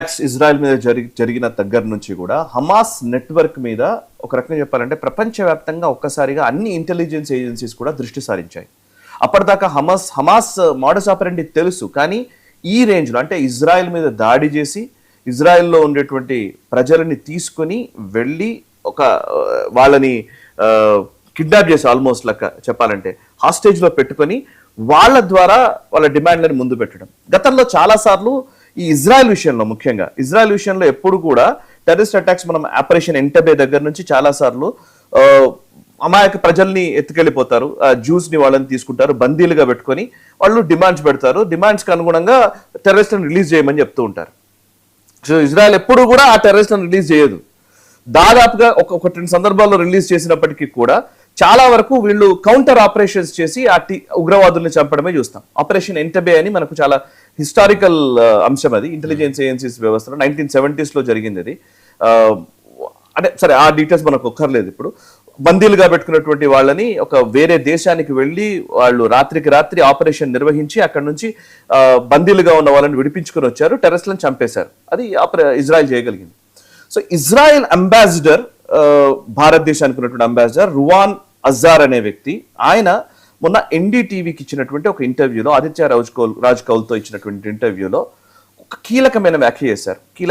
Israel మీద జరిగిన దగ్గర నుంచి కూడా హమాస్ నెట్వర్క్ మీద ఒక రకంగా చెప్పాలంటే ప్రపంచవ్యాప్తంగా ఒక్కసారిగా అన్ని ఇంటెలిజెన్స్ ఏజెన్సీస్ కూడా దృష్టి సారించాయి. అప్పటిదాకా హమాస్ మోడస్ ఆపరెండి తెలుసు, కానీ ఈ రేంజ్లో అంటే ఇజ్రాయెల్ మీద దాడి చేసి ఇజ్రాయెల్లో ఉండేటువంటి ప్రజలని తీసుకొని వెళ్ళి ఒక వాళ్ళని కిడ్నాప్ చేసి ఆల్మోస్ట్ లెక్క చెప్పాలంటే హాస్టేజ్లో పెట్టుకొని వాళ్ళ ద్వారా వాళ్ళ డిమాండ్లను ముందు పెట్టడం. గతంలో చాలాసార్లు ఈ ఇజ్రాయెల్ విషయంలో, ముఖ్యంగా ఇజ్రాయెల్ విషయంలో ఎప్పుడు కూడా టెర్రరిస్ట్ అటాక్స్ మనం ఆపరేషన్ ఎంటబే దగ్గర నుంచి చాలాసార్లు అమాయక ప్రజల్ని ఎత్తుకెళ్ళిపోతారు, జ్యూస్ ని వాళ్ళని తీసుకుంటారు, బందీలుగా పెట్టుకొని వాళ్ళు డిమాండ్స్ పెడతారు, డిమాండ్స్కి అనుగుణంగా టెర్రరిస్ట్లను రిలీజ్ చేయమని చెప్తూ ఉంటారు. సో ఇజ్రాయెల్ ఎప్పుడు కూడా ఆ టెర్రరిస్ట్లను రిలీజ్ చేయదు. దాదాపుగా ఒక రెండు సందర్భాల్లో రిలీజ్ చేసినప్పటికీ కూడా చాలా వరకు వీళ్ళు కౌంటర్ ఆపరేషన్స్ చేసి ఆ ఉగ్రవాదుల్ని చంపడమే చూస్తాం. ఆపరేషన్ ఎంటబే అని మనకు చాలా హిస్టారికల్ అంశం, అది ఇంటెలిజెన్స్ ఏజెన్సీస్ వ్యవస్థలో 1970s జరిగింది అది. అంటే సరే ఆ డీటెయిల్స్ మనకు ఒక్కర్లేదు. ఇప్పుడు బందీలుగా పెట్టుకున్నటువంటి వాళ్ళని ఒక వేరే దేశానికి వెళ్ళి వాళ్ళు రాత్రికి రాత్రి ఆపరేషన్ నిర్వహించి అక్కడ నుంచి బందీలుగా ఉన్న వాళ్ళని విడిపించుకొని వచ్చారు, టెర్రరిస్ట్లను చంపేశారు. అది ఇజ్రాయెల్ చేయగలిగింది. సో ఇజ్రాయెల్ అంబాసిడర్, భారతదేశానికి ఉన్నటువంటి అంబాసిడర్ రువాన్ అజార్ అనే వ్యక్తి, ఆయన మొన్న ఎన్డీటీవీకి ఇచ్చినటువంటి ఒక ఇంటర్వ్యూలో, ఆదిత్య రాజ్ కౌల్తో ఇచ్చినటువంటి ఇంటర్వ్యూలో ఒక కీలకమైన వ్యాఖ్య చేశారు.